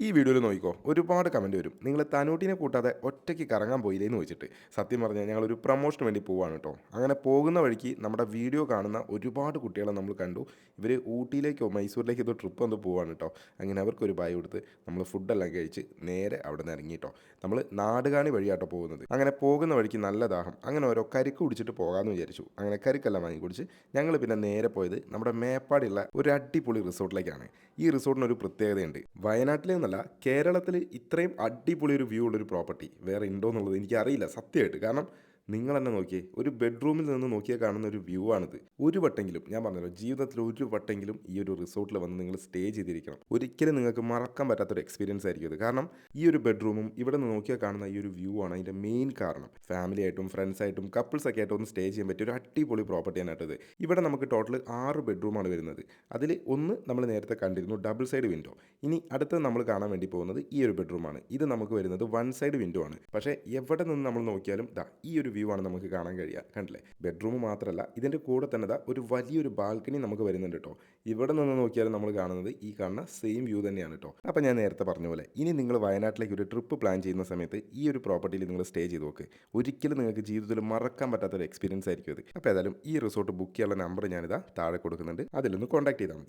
ഈ വീഡിയോയിൽ നോക്കിക്കോ ഒരുപാട് കമൻറ്റ് വരും. നിങ്ങൾ തനൂട്ടിനെ കൂട്ടാതെ ഒറ്റയ്ക്ക് കറങ്ങാൻ പോയില്ലേന്ന് ചോദിച്ചിട്ട്. സത്യം പറഞ്ഞാൽ ഞങ്ങളൊരു പ്രമോഷന് വേണ്ടി പോവാണ് കേട്ടോ. അങ്ങനെ പോകുന്ന വഴിക്ക് നമ്മുടെ വീഡിയോ കാണുന്ന ഒരുപാട് കുട്ടികളെ നമ്മൾ കണ്ടു. ഇവർ ഊട്ടിയിലേക്കോ മൈസൂരിലേക്കോ ഏതോ ട്രിപ്പ് വന്ന് പോവാണ് കേട്ടോ. അങ്ങനെ അവർക്കൊരു ബായ് കൊടുത്ത് നമ്മൾ ഫുഡെല്ലാം കഴിച്ച് നേരെ അവിടെ നിന്ന് ഇറങ്ങി കേട്ടോ. നമ്മൾ നാടുകാണി വഴിയാട്ടോ പോകുന്നത്. അങ്ങനെ പോകുന്ന വഴിക്ക് നല്ല ദാഹം. അങ്ങനെ ഓരോ കരിക്ക് കുടിച്ചിട്ട് പോകാമെന്ന് വിചാരിച്ചു. അങ്ങനെ കരിക്കെല്ലാം വാങ്ങി കുടിച്ച് ഞങ്ങൾ പിന്നെ നേരെ പോയത് നമ്മുടെ മേപ്പാടിയുള്ള ഒരു അടിപൊളി റിസോർട്ടിലേക്കാണ്. ഈ റിസോർട്ടിനൊരു പ്രത്യേകതയുണ്ട്. വയനാട്ടിലെ എന്നല്ല കേരളത്തിൽ ഇത്രയും അടിപൊളി ഒരു വ്യൂ ഉള്ളൊരു പ്രോപ്പർട്ടി വേറെ ഉണ്ടോ എന്നുള്ളത് എനിക്കറിയില്ല സത്യമായിട്ട്. കാരണം നിങ്ങൾ തന്നെ നോക്കിയേ, ഒരു ബെഡ്റൂമിൽ നിന്ന് നോക്കിയാൽ കാണുന്ന ഒരു വ്യൂ ആണിത്. ഒരു വട്ടെങ്കിലും ഞാൻ പറഞ്ഞല്ലോ, ജീവിതത്തിൽ ഒരു വട്ടെങ്കിലും ഈ ഒരു റിസോർട്ടിൽ വന്ന് നിങ്ങൾ സ്റ്റേ ചെയ്തിരിക്കണം. ഒരിക്കലും നിങ്ങൾക്ക് മറക്കാൻ പറ്റാത്തൊരു എക്സ്പീരിയൻസ് ആയിരിക്കും ഇത്. കാരണം ഈ ഒരു ബെഡ്റൂമും ഇവിടെ നിന്ന് നോക്കിയാൽ കാണുന്ന ഈ ഒരു വ്യൂ ആണ് അതിൻ്റെ മെയിൻ കാരണം. ഫാമിലി ആയിട്ടും ഫ്രണ്ട്സ് ആയിട്ടും കപ്പിൾസ് ഒക്കെ ആയിട്ടും ഒന്ന് സ്റ്റേ ചെയ്യാൻ പറ്റിയ ഒരു അടിപൊളി പ്രോപ്പർട്ടിയാണ് കേട്ടത്. ഇവിടെ നമുക്ക് ടോട്ടൽ 6 ബെഡ്റൂമാണ് വരുന്നത്. അതിൽ ഒന്ന് നമ്മൾ നേരത്തെ കണ്ടിരുന്നു, ഡബിൾ സൈഡ് വിൻഡോ. ഇനി അടുത്തത് നമ്മൾ കാണാൻ വേണ്ടി പോകുന്നത് ഈ ഒരു ബെഡ്റൂമാണ്. ഇത് നമുക്ക് വരുന്നത് വൺ സൈഡ് വിൻഡോ ആണ്. പക്ഷേ എവിടെ നിന്ന് നമ്മൾ നോക്കിയാലും ദാ ഈ ഒരു വ്യൂ ആണ് നമുക്ക് കാണാൻ കഴിയുക. കണ്ടില്ലേ? ബെഡ്റൂം മാത്രമല്ല, ഇതിൻ്റെ കൂടെ തന്നെ ദാ ഒരു വലിയൊരു ബാൽക്കണി നമുക്ക് വരുന്നുണ്ട് കേട്ടോ. ഇവിടെ നിന്ന് നോക്കിയാലും നമ്മൾ കാണുന്നത് ഈ കാണുന്ന സെയിം വ്യൂ തന്നെയാണ് കേട്ടോ. അപ്പോൾ ഞാൻ നേരത്തെ പറഞ്ഞ പോലെ ഇനി നിങ്ങൾ വയനാട്ടിലേക്ക് ഒരു ട്രിപ്പ് പ്ലാൻ ചെയ്യുന്ന സമയത്ത് ഈ ഒരു പ്രോപ്പർട്ടിയിൽ നിങ്ങൾ സ്റ്റേ ചെയ്ത് നോക്ക്. ഒരിക്കലും നിങ്ങൾക്ക് ജീവിതത്തിൽ മറക്കാൻ പറ്റാത്തൊരു എക്സ്പീരിയൻസ് ആയിരിക്കും അത്. അപ്പോൾ ഏതായാലും ഈ റിസോർട്ട് ബുക്ക് ചെയ്യാനുള്ള നമ്പർ ഞാനിതാ താഴെ കൊടുക്കുന്നുണ്ട്. അതിലൊന്ന് കോൺടാക്ട് ചെയ്താൽ മതി.